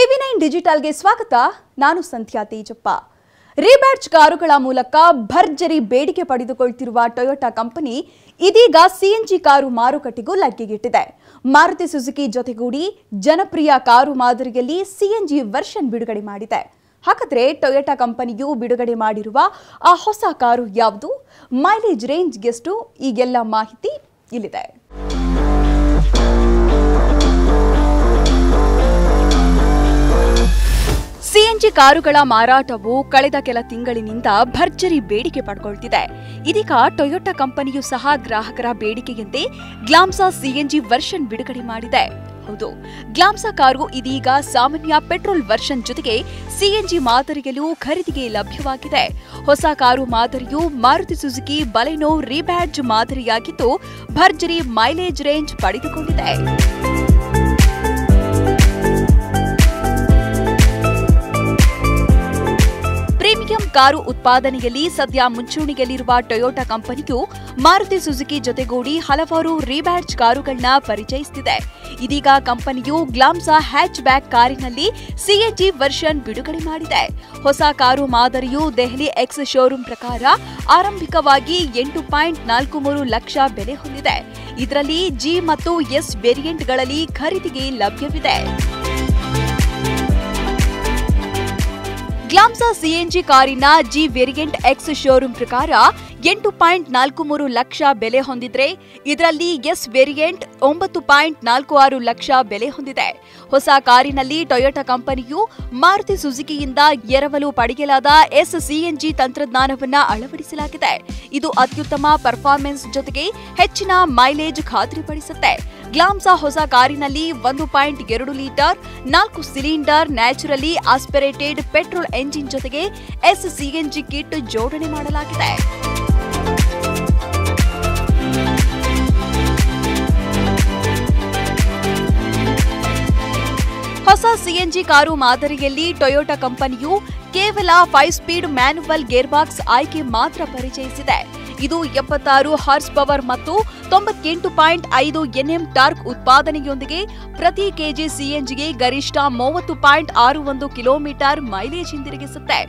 ಟಿವಿ9 ಡಿಜಿಟಲ್ಗೆ ಸ್ವಾಗತ. ನಾನು ಸಂಧ್ಯಾ ತೇಜಪ್ಪ. ರೀಬ್ಯಾಡ್ಜ್ ಕಾರುಗಳ ಮೂಲಕ ಭರ್ಜರಿ ಬೇಡಿಕೆ ಪಡೆದುಕೊಳ್ಳುತ್ತಿರುವ ಟೊಯೋಟಾ ಕಂಪನಿ ಇದೀಗ ಸಿಎನ್ಜಿ ಕಾರು ಮಾರುಕಟ್ಟೆಗೂ ಲಗ್ಗೆಗಿಟ್ಟಿದೆ. ಮಾರುತಿ ಸುಜುಕಿ ಜೊತೆಗೂಡಿ ಜನಪ್ರಿಯ ಕಾರು ಮಾದರಿಯಲ್ಲಿ ಸಿಎನ್ಜಿ ವರ್ಷನ್ ಬಿಡುಗಡೆ ಮಾಡಿದೆ. ಹಾಗಾದ್ರೆ ಟೊಯೋಟಾ ಕಂಪನಿಯು ಬಿಡುಗಡೆ ಮಾಡಿರುವ ಆ ಹೊಸ ಕಾರು ಯಾವುದು, ಮೈಲೇಜ್ ರೇಂಜ್ ಎಷ್ಟು, ಈಗೆಲ್ಲ ಮಾಹಿತಿ ಇಲ್ಲಿದೆ. ಸಿಎನ್ಜಿ ಕಾರುಗಳ ಮಾರಾಟವು ಕಳೆದ ಕೆಲ ತಿಂಗಳಿನಿಂದ ಭರ್ಜರಿ ಬೇಡಿಕೆ ಪಡ್ಕೊಳ್ತಿದೆ. ಇದೀಗ ಟೊಯೋಟಾ ಕಂಪನಿಯು ಸಹ ಗ್ರಾಹಕರ ಬೇಡಿಕೆಯಂತೆ ಗ್ಲಾಮ್ಸಾ ಸಿಎನ್ಜಿ ವರ್ಷನ್ ಬಿಡುಗಡೆ ಮಾಡಿದೆ. ಹೌದು, ಗ್ಲಾಮ್ಸಾ ಕಾರು ಇದೀಗ ಸಾಮಾನ್ಯ ಪೆಟ್ರೋಲ್ ವರ್ಷನ್ ಜೊತೆಗೆ ಸಿಎನ್ಜಿ ಮಾದರಿಯಲ್ಲೂ ಖರೀದಿಗೆ ಲಭ್ಯವಾಗಿದೆ. ಹೊಸ ಕಾರು ಮಾದರಿಯು ಮಾರುತಿ ಸುಜುಕಿ ಬಲೆನೋ ರೀಬ್ಯಾಡ್ಜ್ ಮಾದರಿಯಾಗಿದ್ದು ಭರ್ಜರಿ ಮೈಲೇಜ್ ರೇಂಜ್ ಪಡೆದುಕೊಂಡಿದೆ. ಪ್ರೀಮಿಯಂ ಕಾರು ಉತ್ಪಾದನೆಯಲ್ಲಿ ಸದ್ಯ ಮುಂಚೂಣಿಯಲ್ಲಿರುವ ಟೊಯೋಟಾ ಕಂಪನಿಯು ಮಾರುತಿ ಸುಜುಕಿ ಜೊತೆಗೂಡಿ ಹಲವಾರು ರೀಬ್ಯಾಡ್ಜ್ ಕಾರುಗಳನ್ನ ಪರಿಚಯಿಸುತ್ತಿದೆ. ಇದೀಗ ಕಂಪನಿಯು ಗ್ಲಾಮ್ಸಾ ಹ್ಯಾಚ್ ಬ್ಯಾಕ್ ಕಾರಿನಲ್ಲಿ ಸಿಎನ್ಜಿ ವರ್ಷನ್ ಬಿಡುಗಡೆ ಮಾಡಿದೆ. ಹೊಸ ಕಾರು ಮಾದರಿಯು ದೆಹಲಿ ಎಕ್ಸ್ ಶೋರೂಮ್ ಪ್ರಕಾರ ಆರಂಭಿಕವಾಗಿ 8.43 ಲಕ್ಷ ಬೆಲೆ ಹೊಂದಿದೆ. ಇದರಲ್ಲಿ ಜಿ ಮತ್ತು ಎಸ್ ವೇರಿಯಂಟ್ಗಳಲ್ಲಿ ಖರೀದಿಗೆ ಲಭ್ಯವಿದೆ. ಗ್ಲಾಮ್ಸಾ ಸಿಎನ್ಜಿ ಕಾರಿನ ಜಿ ವೇರಿಯಂಟ್ ಎಕ್ಸ್ ಶೋರೂಮ್ ಪ್ರಕಾರ 8.43 ಲಕ್ಷ ಬೆಲೆ ಹೊಂದಿದ್ರೆ, ಇದರಲ್ಲಿ ಎಸ್ ವೇರಿಯಂಟ್ 9.46 ಲಕ್ಷ ಬೆಲೆ ಹೊಂದಿದೆ. ಹೊಸ ಕಾರಿನಲ್ಲಿ ಟೊಯೋಟಾ ಕಂಪನಿಯು ಮಾರುತಿ ಸುಜುಕಿಯಿಂದ ಎರವಲು ಪಡೆಯಲಾದ ಎಸ್ ಸಿಎನ್ಜಿ ತಂತ್ರಜ್ಞಾನವನ್ನು ಅಳವಡಿಸಲಾಗಿದೆ. ಇದು ಅತ್ಯುತ್ತಮ ಪರ್ಫಾರ್ಮೆನ್ಸ್ ಜೊತೆಗೆ ಹೆಚ್ಚಿನ ಮೈಲೇಜ್ ಖಾತ್ರಿಪಡಿಸುತ್ತೆ. ಗ್ಲಾಮ್ಸಾ ಹೊಸ ಕಾರಿನಲ್ಲಿ 1.2 litre 4 cylinder naturally aspirated petrol engine ಜೊತೆಗೆ ಎಸ್ ಸಿಎನ್ಜಿ ಕಿಟ್ ಜೋಡಣೆ ಮಾಡಲಾಗಿದೆ. ಹೊಸ ಸಿಎನ್ಜಿ ಕಾರು ಮಾದರಿಯಲ್ಲಿ ಟೊಯೋಟಾ ಕಂಪನಿಯು ಕೇವಲ 5 ಸ್ಪೀಡ್ ಮ್ಯಾನ್ಯುವಲ್ ಗೇರ್ಬಾಕ್ಸ್ ಆಯ್ಕೆ ಮಾತ್ರ ಪರಿಚಯಿಸಿದೆ. ಇದು 76 ಹಾರ್ಸ್ ಪವರ್ ಮತ್ತು 98.5 ಎನ್ಎಂ ಟಾರ್ಕ್ ಉತ್ಪಾದನೆಯೊಂದಿಗೆ ಪ್ರತಿ ಕೆಜಿ ಸಿಎನ್ಜಿಗೆ ಗರಿಷ್ಠ 30.61 ಕಿಲೋಮೀಟರ್ ಮೈಲೇಜ್ ಹಿಂದಿರುಗಿಸುತ್ತೆ.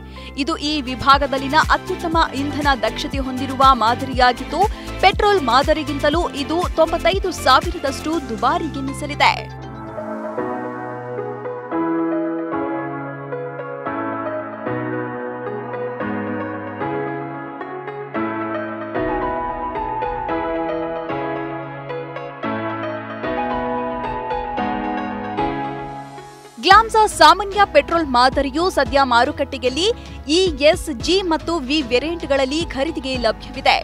ಇದು ಈ ವಿಭಾಗದಲ್ಲಿನ ಅತ್ಯುತ್ತಮ ಇಂಧನ ದಕ್ಷತೆ ಹೊಂದಿರುವ ಮಾದರಿಯಾಗಿದ್ದು, ಪೆಟ್ರೋಲ್ ಮಾದರಿಗಿಂತಲೂ ಇದು 95,000ದಷ್ಟು ದುಬಾರಿಗೆನ್ನಿಸಲಿದೆ. ಗ್ಲಾಮ್ಸಾ ಸಾಮಾನ್ಯ ಪೆಟ್ರೋಲ್ ಮಾದರಿಯು ಸದ್ಯ ಮಾರುಕಟ್ಟೆಯಲ್ಲಿ ಇಎಸ್, ಜಿ ಮತ್ತು ವಿ ವೇರಿಯಂಟ್ಗಳಲ್ಲಿ ಖರೀದಿಗೆ ಲಭ್ಯವಿದೆ.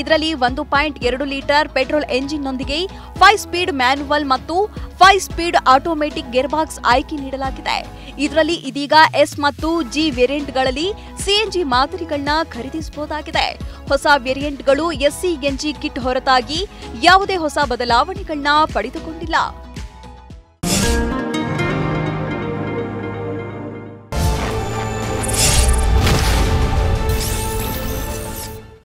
ಇದರಲ್ಲಿ 1.2 ಲೀಟರ್ ಪೆಟ್ರೋಲ್ ಎಂಜಿನ್ನೊಂದಿಗೆ 5 ಸ್ಪೀಡ್ ಮ್ಯಾನ್ಯುವಲ್ ಮತ್ತು 5 ಸ್ಪೀಡ್ ಆಟೋಮೆಟಿಕ್ ಗೇರ್ಬಾಕ್ಸ್ ಆಯ್ಕೆ ನೀಡಲಾಗಿದೆ. ಇದರಲ್ಲಿ ಇದೀಗ ಎಸ್ ಮತ್ತು ಜಿ ವೇರಿಯಂಟ್ಗಳಲ್ಲಿ ಸಿಎನ್ಜಿ ಮಾದರಿಗಳನ್ನ ಖರೀದಿಸಬಹುದಾಗಿದೆ. ಹೊಸ ವೇರಿಯಂಟ್ಗಳು ಎಸ್ಸಿಎನ್ಜಿ ಕಿಟ್ ಹೊರತಾಗಿ ಯಾವುದೇ ಹೊಸ ಬದಲಾವಣೆಗಳನ್ನ ಪಡೆದುಕೊಂಡಿಲ್ಲ.